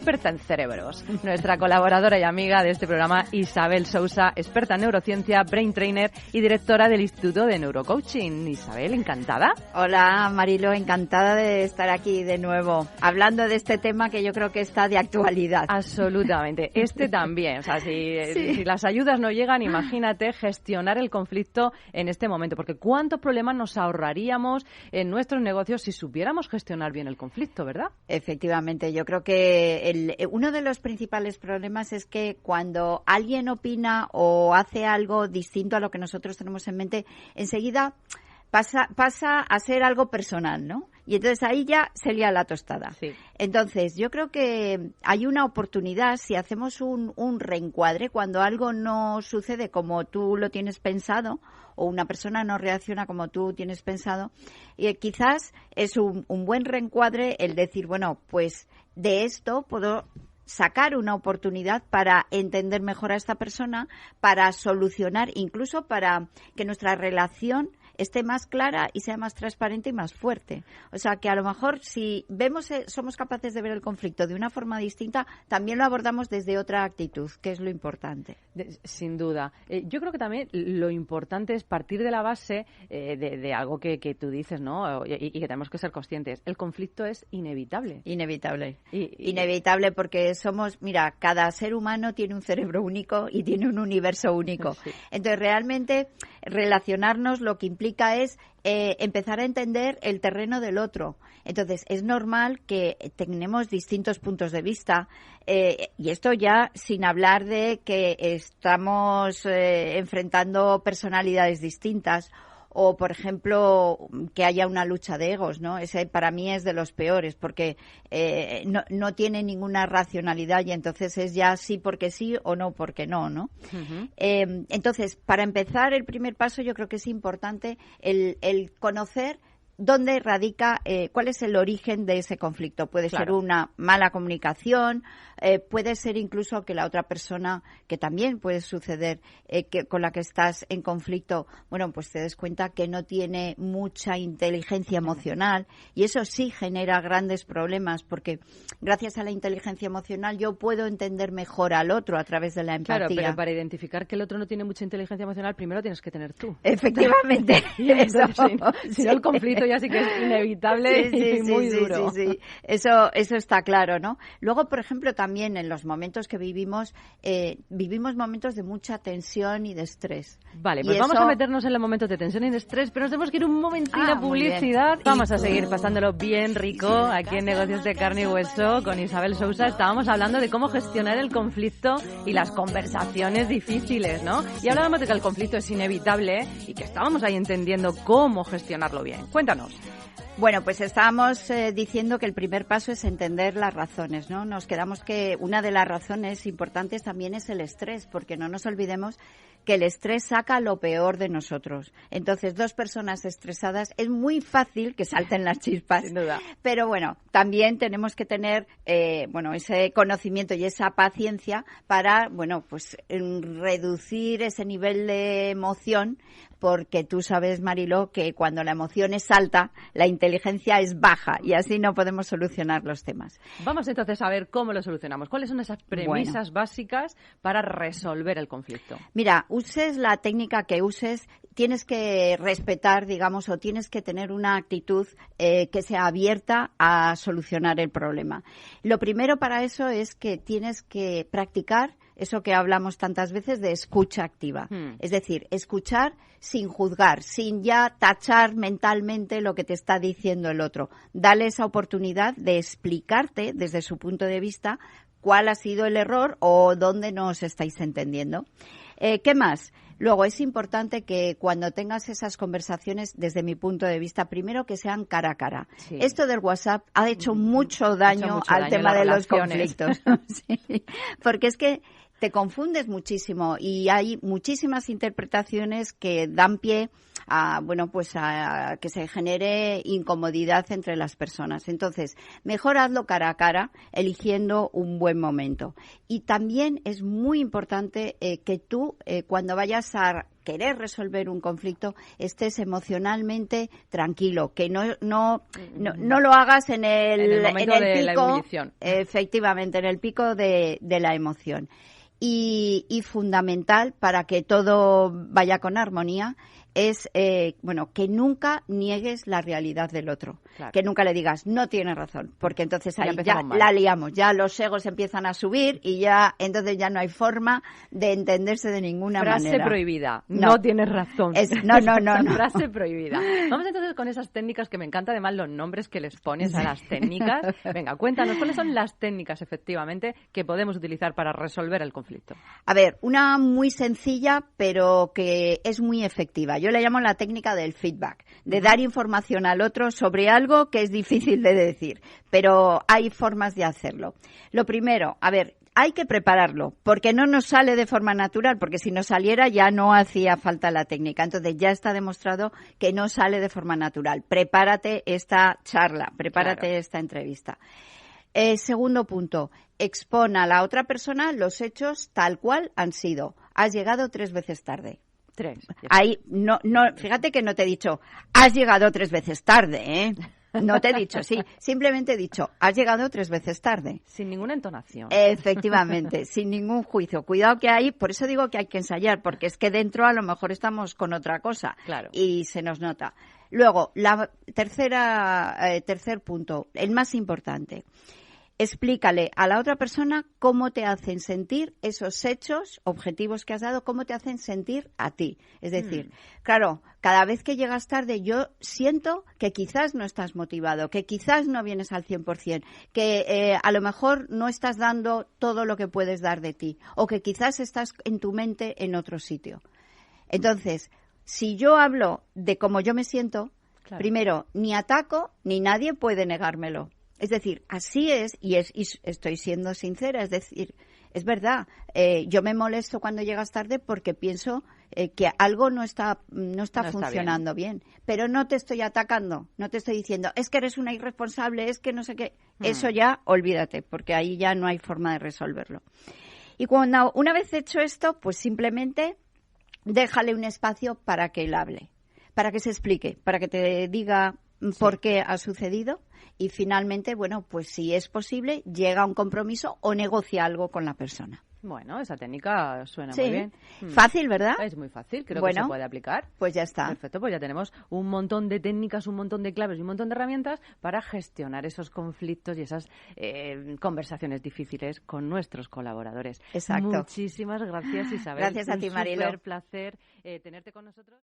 experta en cerebros. Nuestra colaboradora y amiga de este programa, Isabel Sousa, experta en neurociencia, brain trainer y directora del Instituto de Neurocoaching. Isabel, ¿encantada? Hola, Marilo, encantada de estar aquí de nuevo, hablando de este tema que yo creo que está de actualidad. Absolutamente. Este también. O sea, si las ayudas no llegan, imagínate gestionar el conflicto en este momento. Porque ¿cuántos problemas nos ahorraríamos en nuestros negocios si supiéramos gestionar bien el conflicto, verdad? Efectivamente, yo creo que uno de los principales problemas es que cuando alguien opina o hace algo distinto a lo que nosotros tenemos en mente, enseguida pasa a ser algo personal, ¿no? Y entonces ahí ya se lía la tostada. Sí. Entonces, yo creo que hay una oportunidad, si hacemos un reencuadre, cuando algo no sucede como tú lo tienes pensado, o una persona no reacciona como tú tienes pensado, quizás es un buen reencuadre el decir, bueno, pues de esto puedo sacar una oportunidad para entender mejor a esta persona, para solucionar, incluso para que nuestra relación esté más clara y sea más transparente y más fuerte. O sea, que a lo mejor si somos capaces de ver el conflicto de una forma distinta, también lo abordamos desde otra actitud, que es lo importante. Sin duda. Yo creo que también lo importante es partir de la base de algo que tú dices, ¿no? Y que tenemos que ser conscientes. El conflicto es inevitable. Inevitable. Inevitable porque cada ser humano tiene un cerebro único y tiene un universo único. Sí. Entonces, realmente, relacionarnos lo que implica es empezar a entender el terreno del otro. Entonces, es normal que tenemos distintos puntos de vista y esto ya sin hablar de que estamos enfrentando personalidades distintas o, por ejemplo, que haya una lucha de egos, ¿no? Ese para mí es de los peores porque no tiene ninguna racionalidad y entonces es ya sí porque sí o no porque no, ¿no? Uh-huh. Entonces, para empezar, el primer paso yo creo que es importante el conocer dónde radica, cuál es el origen de ese conflicto. Puede ser una mala comunicación, puede ser incluso que la otra persona, que también puede suceder, que con la que estás en conflicto, bueno, pues te des cuenta que no tiene mucha inteligencia emocional y eso sí genera grandes problemas porque gracias a la inteligencia emocional yo puedo entender mejor al otro a través de la empatía. Claro, pero para identificar que el otro no tiene mucha inteligencia emocional, primero tienes que tener tú. Efectivamente. Si no, el conflicto ya sí que es inevitable y muy duro. Sí. Eso está claro, ¿no? Luego, por ejemplo, también en los momentos que vivimos momentos de mucha tensión y de estrés. Vale, pues vamos a meternos en los momentos de tensión y de estrés, pero nos tenemos que ir un momentito a publicidad. Vamos a seguir pasándolo bien rico aquí en Negocios de Carne y Hueso con Isabel Sousa. Estábamos hablando de cómo gestionar el conflicto y las conversaciones difíciles, ¿no? Y hablábamos de que el conflicto es inevitable y que estábamos ahí entendiendo cómo gestionarlo bien. Cuéntanos. Bueno, pues estábamos diciendo que el primer paso es entender las razones, ¿no? Nos quedamos que una de las razones importantes también es el estrés, porque no nos olvidemos que el estrés saca lo peor de nosotros. Entonces, dos personas estresadas es muy fácil que salten las chispas. Sin duda. Pero bueno, también tenemos que tener ese conocimiento y esa paciencia para, pues reducir ese nivel de emoción, porque tú sabes, Marilo, que cuando la emoción es alta, la inteligencia es baja y así no podemos solucionar los temas. Vamos entonces a ver cómo lo solucionamos. ¿Cuáles son esas premisas básicas para resolver el conflicto? Mira, uses la técnica que uses, tienes que respetar, digamos, o tienes que tener una actitud que sea abierta a solucionar el problema. Lo primero para eso es que tienes que practicar eso que hablamos tantas veces de escucha activa. Es decir, escuchar sin juzgar, sin ya tachar mentalmente lo que te está diciendo el otro. Dale esa oportunidad de explicarte desde su punto de vista cuál ha sido el error o dónde no os estáis entendiendo. ¿Qué más? Luego, es importante que cuando tengas esas conversaciones, desde mi punto de vista, primero que sean cara a cara. Sí. Esto del WhatsApp ha hecho mucho daño al tema de los conflictos. Sí, porque es que te confundes muchísimo y hay muchísimas interpretaciones que dan pie a que se genere incomodidad entre las personas. Entonces, mejor hazlo cara a cara, eligiendo un buen momento. Y también es muy importante que tú, cuando vayas a querer resolver un conflicto, estés emocionalmente tranquilo, que no lo hagas en el momento de pico, la ebullición. Efectivamente, en el pico de la emoción. Y fundamental para que todo vaya con armonía es, que nunca niegues la realidad del otro. Claro. Que nunca le digas, no tienes razón, porque entonces ahí ya la liamos, ya los egos empiezan a subir y entonces ya no hay forma de entenderse de ninguna manera. Frase prohibida, no tienes razón. No. Frase prohibida. Vamos entonces con esas técnicas que me encanta, además los nombres que les pones a las técnicas. Venga, cuéntanos, ¿cuáles son las técnicas efectivamente que podemos utilizar para resolver el conflicto? A ver, una muy sencilla, pero que es muy efectiva. Yo le llamo la técnica del feedback, de dar información al otro sobre algo que es difícil de decir, pero hay formas de hacerlo. Lo primero, a ver, hay que prepararlo, porque no nos sale de forma natural, porque si nos saliera ya no hacía falta la técnica. Entonces ya está demostrado que no sale de forma natural. Prepárate esta charla, prepárate esta entrevista. Segundo punto, expon a la otra persona los hechos tal cual han sido. Has llegado 3 veces tarde. 3. Ahí, no, fíjate que no te he dicho, has llegado 3 veces tarde, ¿eh? No te he dicho, sí. Simplemente he dicho, has llegado 3 veces tarde. Sin ninguna entonación. Efectivamente, sin ningún juicio. Cuidado que hay, por eso digo que hay que ensayar, porque es que dentro a lo mejor estamos con otra cosa. Claro. Y se nos nota. Luego, tercer punto, el más importante. Explícale a la otra persona cómo te hacen sentir esos hechos, objetivos que has dado, cómo te hacen sentir a ti. Es decir, claro, cada vez que llegas tarde yo siento que quizás no estás motivado, que quizás no vienes al 100%, que a lo mejor no estás dando todo lo que puedes dar de ti, o que quizás estás en tu mente en otro sitio. Entonces, si yo hablo de cómo yo me siento, claro, primero, ni ataco ni nadie puede negármelo. Es decir, así es, y estoy siendo sincera, es decir, es verdad, yo me molesto cuando llegas tarde porque pienso que algo no está funcionando bien, pero no te estoy atacando, no te estoy diciendo, es que eres una irresponsable, es que no sé qué, eso ya olvídate, porque ahí ya no hay forma de resolverlo. Y una vez hecho esto, pues simplemente déjale un espacio para que él hable, para que se explique, para que te diga por qué ha sucedido. Y finalmente, bueno, pues si es posible, llega a un compromiso o negocia algo con la persona. Bueno, esa técnica suena muy bien. Fácil, ¿verdad? Es muy fácil, creo que se puede aplicar. Pues ya está. Perfecto, pues ya tenemos un montón de técnicas, un montón de claves y un montón de herramientas para gestionar esos conflictos y esas conversaciones difíciles con nuestros colaboradores. Exacto. Muchísimas gracias, Isabel. Gracias a ti, Marilo. Un súper placer tenerte con nosotros.